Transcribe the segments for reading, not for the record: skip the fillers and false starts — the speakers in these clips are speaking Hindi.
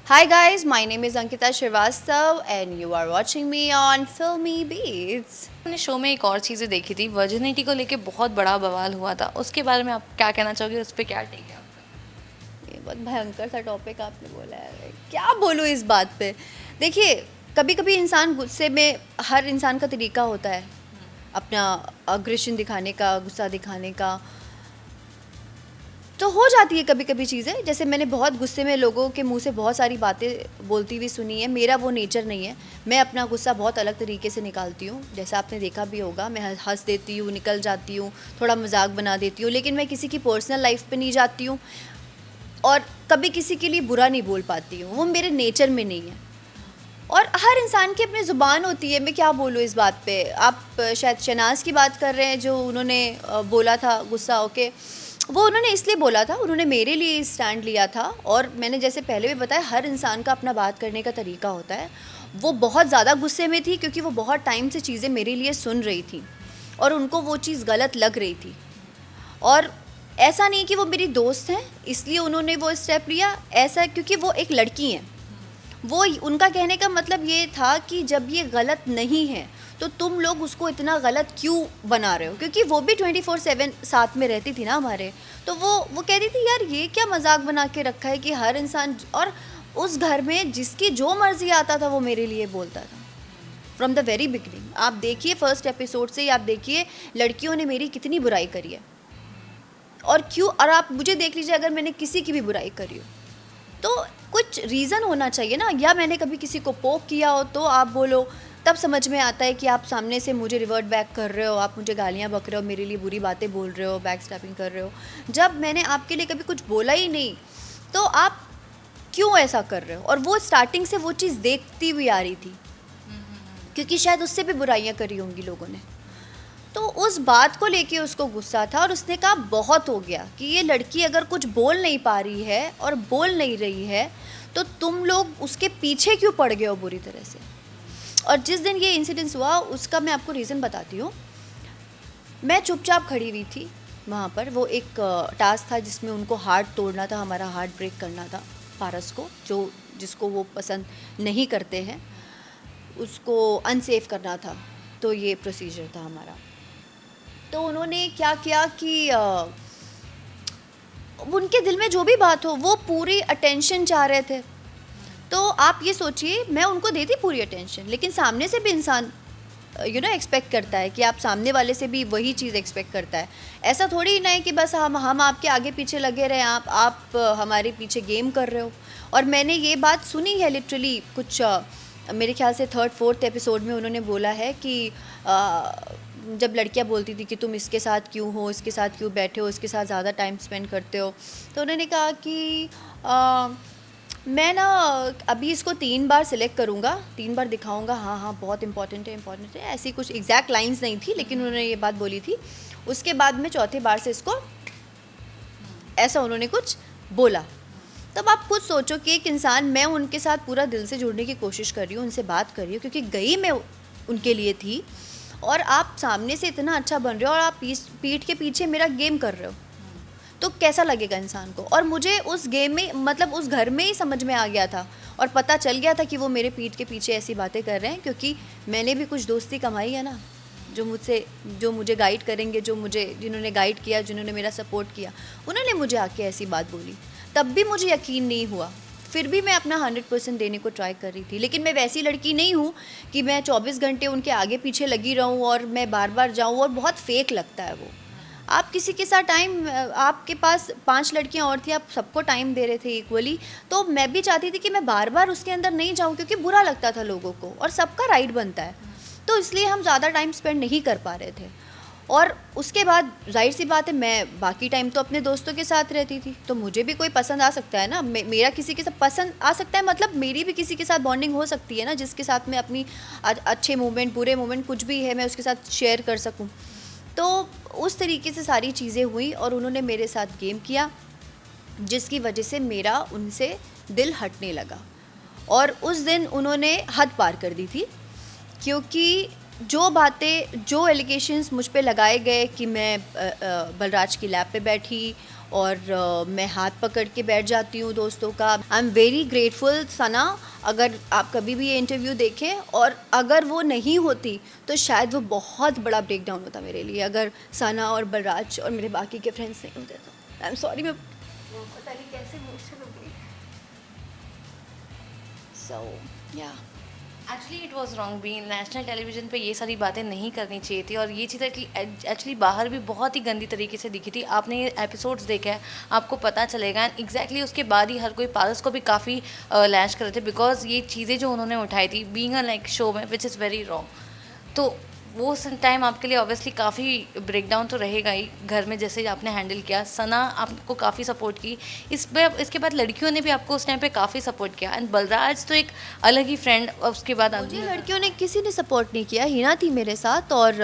Hi guys, my name is Ankita Srivastav and you are watching me on Filmy Beats. हमने शो में एक और चीज़ें देखी थी, वर्जिनिटी को लेके बहुत बड़ा बवाल हुआ था। उसके बारे में आप क्या कहना चाहोगे, उस पर क्या टेक है आपका? ये बहुत भयंकर सा टॉपिक आपने बोला है, क्या बोलूँ इस बात पे। देखिए, कभी कभी इंसान गुस्से में, हर इंसान का तरीका होता है अपना अग्रेशन दिखाने का, गुस्सा दिखाने का। तो हो जाती है कभी कभी चीज़ें, जैसे मैंने बहुत गुस्से में लोगों के मुंह से बहुत सारी बातें बोलती हुई सुनी है। मेरा वो नेचर नहीं है। मैं अपना गुस्सा बहुत अलग तरीके से निकालती हूँ, जैसा आपने देखा भी होगा। मैं हंस देती हूँ, निकल जाती हूँ, थोड़ा मजाक बना देती हूँ, लेकिन मैं किसी की पर्सनल लाइफ पे नहीं जाती हूँ और कभी किसी के लिए बुरा नहीं बोल पाती हूँ। वो मेरे नेचर में नहीं है। और हर इंसान की अपनी ज़ुबान होती है। मैं क्या बोलूँ इस बात पे। आप शायद शहनाज की बात कर रहे हैं, जो उन्होंने बोला था गुस्सा होके। वो उन्होंने इसलिए बोला था, उन्होंने मेरे लिए स्टैंड लिया था। और मैंने जैसे पहले भी बताया, हर इंसान का अपना बात करने का तरीका होता है। वो बहुत ज़्यादा गुस्से में थी क्योंकि वो बहुत टाइम से चीज़ें मेरे लिए सुन रही थी और उनको वो चीज़ गलत लग रही थी। और ऐसा नहीं कि वो मेरी दोस्त हैं इसलिए उन्होंने वो स्टेप लिया, ऐसा क्योंकि वो एक लड़की हैं। वो उनका कहने का मतलब ये था कि जब ये गलत नहीं है तो तुम लोग उसको इतना गलत क्यों बना रहे हो, क्योंकि वो भी 24/7 साथ में रहती थी ना हमारे। तो वो कहती थी यार ये क्या मजाक बना के रखा है कि हर इंसान, और उस घर में जिसकी जो मर्जी आता था वो मेरे लिए बोलता था फ्रॉम द वेरी बिगनिंग। आप देखिए फर्स्ट एपिसोड से ही आप देखिए लड़कियों ने मेरी कितनी बुराई करी है और क्यों। और आप मुझे देख लीजिए, अगर मैंने किसी की भी बुराई करी हो तो कुछ रीज़न होना चाहिए ना, या मैंने कभी किसी को पोक किया हो तो आप बोलो, तब समझ में आता है कि आप सामने से मुझे रिवर्ट बैक कर रहे हो, आप मुझे गालियाँ बक रहे हो, मेरे लिए बुरी बातें बोल रहे हो, बैक स्टैपिंग कर रहे हो। जब मैंने आपके लिए कभी कुछ बोला ही नहीं तो आप क्यों ऐसा कर रहे हो। और वो स्टार्टिंग से वो चीज़ देखती हुई आ रही थी क्योंकि शायद उससे भी बुराइयाँ करी होंगी लोगों ने। तो उस बात को लेके उसको गुस्सा था और उसने कहा बहुत हो गया कि ये लड़की अगर कुछ बोल नहीं पा रही है और बोल नहीं रही है तो तुम लोग उसके पीछे क्यों पड़ गए हो बुरी तरह से। और जिस दिन ये इंसिडेंस हुआ उसका मैं आपको रीज़न बताती हूँ। मैं चुपचाप खड़ी हुई थी वहाँ पर। वो एक टास्क था जिसमें उनको हार्ट तोड़ना था, हमारा हार्ट ब्रेक करना था पारस को, जो जिसको वो पसंद नहीं करते हैं उसको अनसेफ करना था। तो ये प्रोसीजर था हमारा। तो उन्होंने क्या किया कि उनके दिल में जो भी बात हो वो पूरी अटेंशन चाह रहे थे। तो आप ये सोचिए, मैं उनको देती पूरी अटेंशन, लेकिन सामने से भी इंसान एक्सपेक्ट करता है कि आप सामने वाले से भी वही चीज़ एक्सपेक्ट करता है। ऐसा थोड़ी ही ना है कि बस हम आपके आगे पीछे लगे रहे, आप हमारे पीछे गेम कर रहे हो। और मैंने ये बात सुनी है लिटरली कुछ मेरे ख्याल से 3rd-4th एपिसोड में उन्होंने बोला है कि जब लड़कियां बोलती थी कि तुम इसके साथ क्यों हो, इसके साथ क्यों बैठे हो, इसके साथ ज़्यादा टाइम स्पेंड करते हो, तो उन्होंने कहा कि मैं ना अभी इसको 3 बार सिलेक्ट करूँगा, 3 बार दिखाऊँगा, हाँ हाँ बहुत इंपॉर्टेंट है, इंपॉर्टेंट है। ऐसी कुछ एग्जैक्ट लाइंस नहीं थी लेकिन उन्होंने ये बात बोली थी। उसके बाद में चौथे बार से इसको, ऐसा उन्होंने कुछ बोला। तब आप खुद सोचो कि एक इंसान, मैं उनके साथ पूरा दिल से जुड़ने की कोशिश कर रही हूँ, उनसे बात कर रही हूँ क्योंकि गई मैं उनके लिए थी, और आप सामने से इतना अच्छा बन रहे हो और आप पीठ के पीछे मेरा गेम कर रहे हो, तो कैसा लगेगा इंसान को। और मुझे उस गेम में, मतलब उस घर में ही समझ में आ गया था और पता चल गया था कि वो मेरे पीठ के पीछे ऐसी बातें कर रहे हैं, क्योंकि मैंने भी कुछ दोस्ती कमाई है ना, जो मुझे गाइड करेंगे, जिन्होंने गाइड किया, जिन्होंने मेरा सपोर्ट किया, उन्होंने मुझे आके ऐसी बात बोली। तब भी मुझे यकीन नहीं हुआ, फिर भी मैं अपना 100% देने को ट्राई कर रही थी। लेकिन मैं वैसी लड़की नहीं हूँ कि मैं 24 घंटे उनके आगे पीछे लगी रहूँ और मैं बार बार जाऊँ, और बहुत फेक लगता है वो। आप किसी के साथ टाइम, आपके पास 5 लड़कियाँ और थी, आप सबको टाइम दे रहे थे इक्वली, तो मैं भी चाहती थी कि मैं बार बार उसके अंदर नहीं जाऊँ क्योंकि बुरा लगता था लोगों को, और सबका राइट बनता है, तो इसलिए हम ज़्यादा टाइम स्पेंड नहीं कर पा रहे थे। और उसके बाद जाहिर सी बात है, मैं बाकी टाइम तो अपने दोस्तों के साथ रहती थी, तो मुझे भी कोई पसंद आ सकता है ना, मेरा किसी के साथ पसंद आ सकता है, मतलब मेरी भी किसी के साथ बॉन्डिंग हो सकती है ना, जिसके साथ मैं अपनी अच्छे मोमेंट, बुरे मोमेंट, कुछ भी है, मैं उसके साथ शेयर कर सकूं। तो उस तरीके से सारी चीज़ें हुई और उन्होंने मेरे साथ गेम किया, जिसकी वजह से मेरा उनसे दिल हटने लगा। और उस दिन उन्होंने हद पार कर दी थी, क्योंकि जो बातें, जो एलिगेशंस मुझ पे लगाए गए कि मैं बलराज की लैब पे बैठी और मैं हाथ पकड़ के बैठ जाती हूँ दोस्तों का। आई एम वेरी ग्रेटफुल सना, अगर आप कभी भी ये इंटरव्यू देखें और अगर वो नहीं होती तो शायद वो बहुत बड़ा ब्रेक डाउन होता मेरे लिए, अगर सना और बलराज और मेरे बाकी के फ्रेंड्स नहीं होते तो। आई एम सॉरी, मैं पता नहीं कैसे इमोशनल हो गई। सो या actually it was wrong being national television पे ये सारी बातें नहीं करनी चाहिए थी, और ये चीज़ एक्चुअली बाहर भी बहुत ही गंदी तरीके से दिखी थी। आपने ये एपिसोड्स देखा है, आपको पता चलेगा। एंड एग्जैक्टली उसके बाद ही हर कोई पारस को भी काफ़ी लैश कर रहे थे, बिकॉज ये चीज़ें जो उन्होंने उठाई थी बीइंग अ लाइक शो में, विच इज़ वेरी रॉन्ग। तो वो टाइम आपके लिए ऑब्वियसली काफ़ी ब्रेकडाउन तो रहेगा ही। घर में जैसे आपने हैंडल किया, सना आपको काफ़ी सपोर्ट की, इसके बाद लड़कियों ने भी आपको उस टाइम पे काफ़ी सपोर्ट किया। एंड बलराज तो एक अलग ही फ्रेंड, उसके बाद मुझे लड़कियों ने किसी ने सपोर्ट नहीं किया। हिना थी मेरे साथ और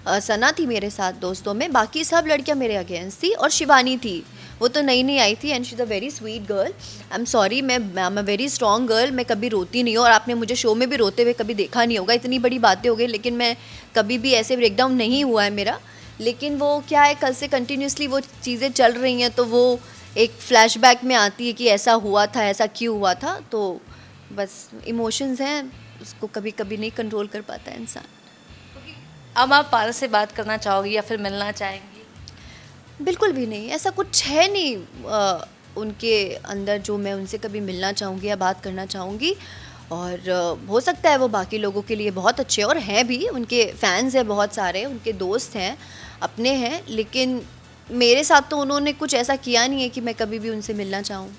सना थी मेरे साथ दोस्तों में, बाकी सब लड़कियां मेरे अगेंस्ट थी। और शिवानी थी, वो तो नई नई आई थी and she is a very sweet girl. I am sorry, मैं am a very strong girl, मैं कभी रोती नहीं हूँ और आपने मुझे शो में भी रोते हुए कभी देखा नहीं होगा। इतनी बड़ी बातें हो गई लेकिन मैं कभी भी ऐसे ब्रेकडाउन नहीं हुआ है मेरा। लेकिन वो क्या है, कल से कंटिन्यूसली वो चीज़ें चल रही हैं तो वो एक फ्लैशबैक में आती है कि ऐसा हुआ था, ऐसा क्यों हुआ था। तो बस इमोशंस हैं, उसको कभी कभी नहीं कंट्रोल कर पाता है इंसान। अब आप पारस से बात करना चाहोगी या फिर मिलना चाहेंगी? बिल्कुल भी नहीं, ऐसा कुछ है नहीं उनके अंदर जो मैं उनसे कभी मिलना चाहूँगी या बात करना चाहूँगी। और हो सकता है वो बाकी लोगों के लिए बहुत अच्छे और हैं भी, उनके फैंस हैं बहुत सारे, उनके दोस्त हैं, अपने हैं, लेकिन मेरे साथ तो उन्होंने कुछ ऐसा किया नहीं है कि मैं कभी भी उनसे मिलना चाहूँ।